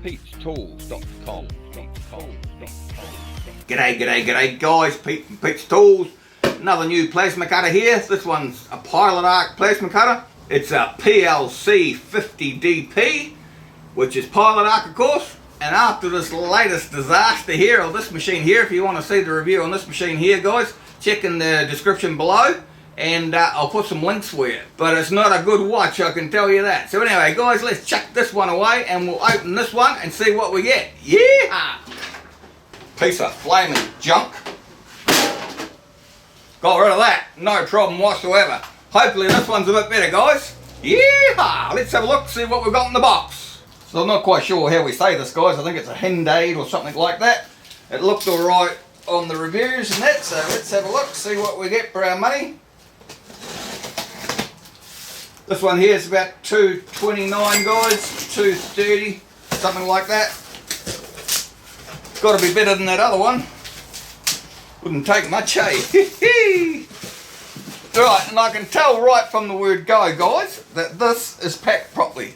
Pete'sTools.com. G'day guys, Pete from Pete's Tools. Another new plasma cutter here. This one's a Pilot Arc plasma cutter. It's a PLC 50DP, which is Pilot Arc of course. And after this latest disaster here, of this machine here, if you want to see the review on this machine here guys, check in the description below. And I'll put some links for you. But it's not a good watch, I can tell you that. So anyway guys, let's chuck this one away and we'll open this one and see what we get. Yeah! Piece of flaming junk. Got rid of that, no problem whatsoever. Hopefully this one's a bit better guys. Yeah! Let's have a look, see what we've got in the box. So I'm not quite sure how we say this guys, I think it's a Hynade or something like that. It looked alright on the reviews and that, so let's have a look, see what we get for our money. This one here is about $2.29 guys, $2.30, something like that. It's got to be better than that other one. Wouldn't take much, eh? Right, and I can tell right from the word go guys, that this is packed properly.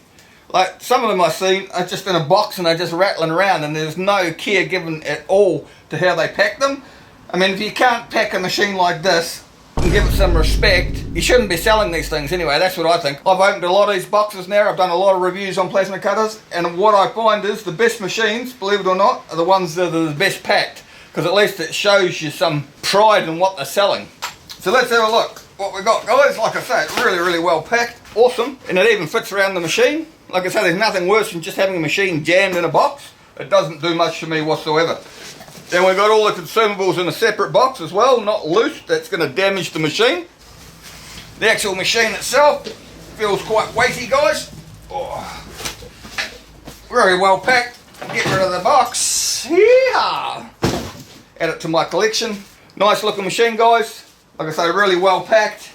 Like some of them I've seen are just in a box and they're just rattling around and there's no care given at all to how they pack them. I mean, if you can't pack a machine like this and give it some respect, you shouldn't be selling these things anyway. That's what I think. I've opened a lot of these boxes now. I've done a lot of reviews on plasma cutters, and what I find is the best machines, believe it or not, are the ones that are the best packed, because at least it shows you some pride in what they're selling. So let's have a look what we got guys. Like I say, it's really well packed, awesome, and it even fits around the machine. Like I say, there's nothing worse than just having a machine jammed in a box. It doesn't do much for me whatsoever. Then we've got all the consumables in a separate box as well, not loose. That's going to damage the machine. The actual machine itself feels quite weighty, guys. Oh, very well packed. Get rid of the box. Yeah. Add it to my collection. Nice looking machine, guys. Like I say, really well packed.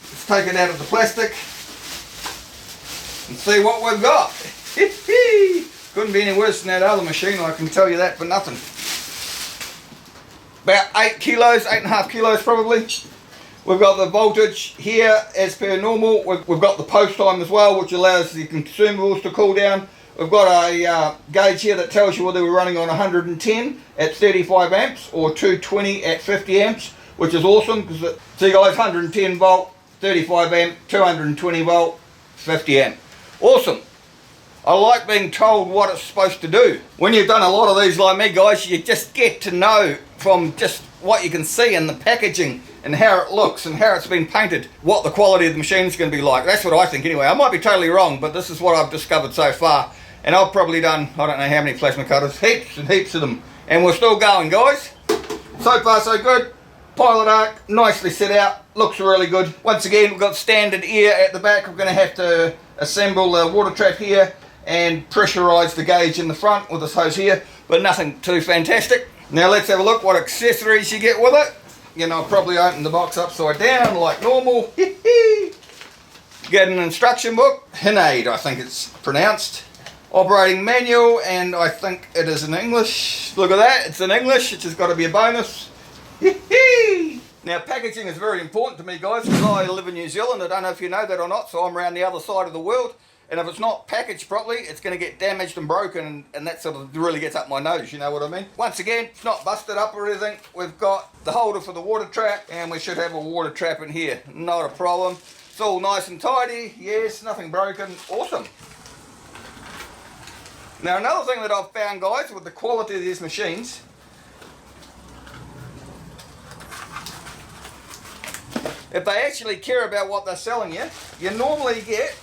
Let's take it out of the plastic and see what we've got. Couldn't be any worse than that other machine, I can tell you that for nothing. About 8 kilos, 8.5 kilos probably. We've got the voltage here as per normal. We've got the post time as well, which allows the consumables to cool down. We've got a gauge here that tells you whether we're running on 110 at 35 amps or 220 at 50 amps, which is awesome because see guys, 110 volt, 35 amp, 220 volt, 50 amp. Awesome. I like being told what it's supposed to do. When you've done a lot of these like me guys, you just get to know from just what you can see in the packaging and how it looks and how it's been painted, what the quality of the machine is going to be like. That's what I think anyway. I might be totally wrong, but this is what I've discovered so far. And I've probably done, I don't know how many plasma cutters, heaps and heaps of them. And we're still going guys. So far so good. Pilot Arc, nicely set out, looks really good. Once again, we've got standard ear at the back. We're going to have to assemble the water trap here and pressurise the gauge in the front with this hose here, but nothing too fantastic. Now let's have a look what accessories you get with it. You know, I'll probably open the box upside down like normal. Get an instruction book, Hynade I think it's pronounced. Operating manual, and I think it is in English. Look at that, it's in English, it's just got to be a bonus. Now packaging is very important to me guys, because I live in New Zealand. I don't know if you know that or not, so I'm around the other side of the world. And if it's not packaged properly, it's going to get damaged and broken, and that sort of really gets up my nose, you know what I mean? Once again, it's not busted up or anything. We've got the holder for the water trap, and we should have a water trap in here. Not a problem. It's all nice and tidy. Yes, nothing broken. Awesome. Now another thing that I've found guys with the quality of these machines, if they actually care about what they're selling you, you normally get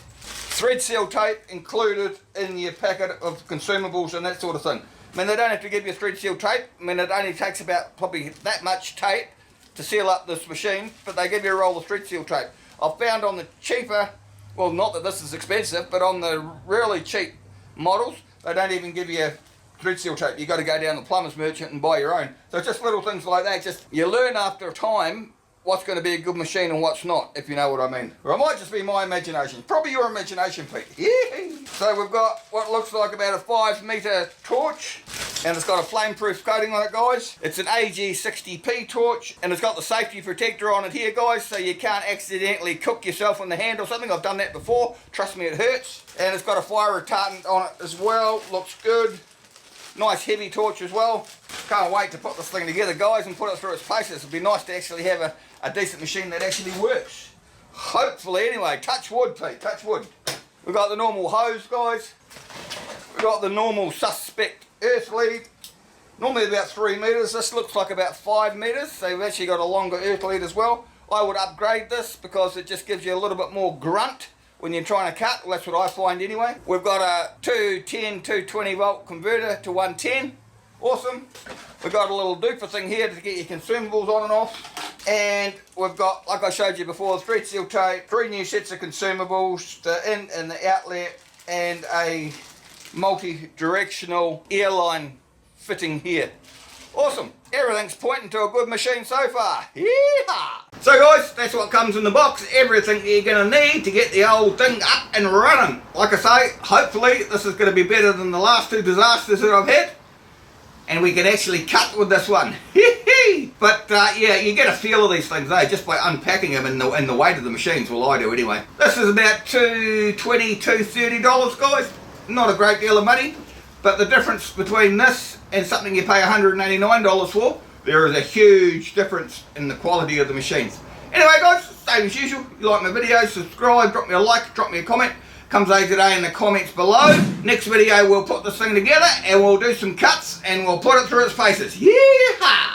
thread seal tape included in your packet of consumables and that sort of thing. I mean, they don't have to give you thread seal tape. I mean, it only takes about probably that much tape to seal up this machine, but they give you a roll of thread seal tape. I've found on the cheaper, well, not that this is expensive, but on the really cheap models, they don't even give you thread seal tape. You've got to go down the plumber's merchant and buy your own. So just little things like that. Just you learn after a time what's going to be a good machine and what's not, if you know what I mean. Or it might just be my imagination. Probably your imagination, Pete. Yeah. So we've got what looks like about a 5 metre torch. And it's got a flame-proof coating on it, guys. It's an AG60P torch, and it's got the safety protector on it here, guys, so you can't accidentally cook yourself on the hand or something. I've done that before. Trust me, it hurts. And it's got a fire retardant on it as well. Looks good. Nice heavy torch as well. Can't wait to put this thing together, guys, and put it through its paces. It'd be nice to actually have a decent machine that actually works. Hopefully, anyway. Touch wood, Pete. Touch wood. We've got the normal hose, guys. We've got the normal suspect earth lead. Normally about 3 metres. This looks like about 5 metres. So you've actually got a longer earth lead as well. I would upgrade this because it just gives you a little bit more grunt when you're trying to cut. Well, that's what I find anyway. We've got a 210, 220 volt converter to 110. Awesome. We've got a little duper thing here to get your consumables on and off. And we've got, like I showed you before, 3 steel tape, 3 new sets of consumables, the in and the outlet, and a multi-directional airline fitting here. Awesome. Everything's pointing to a good machine so far. Yeehaw! So guys, that's what comes in the box. Everything you're going to need to get the old thing up and running. Like I say, hopefully this is going to be better than the last 2 disasters that I've had. And we can actually cut with this one. But yeah, you get a feel of these things, just by unpacking them and the weight of the machines. Well, I do anyway. This is about $220, $230, guys. Not a great deal of money. But the difference between this and something you pay $189 for, there is a huge difference in the quality of the machines. Anyway guys, same as usual, if you like my videos, subscribe, drop me a like, drop me a comment. Comes today in the comments below. Next video we'll put this thing together and we'll do some cuts and we'll put it through its paces. Yeehaw!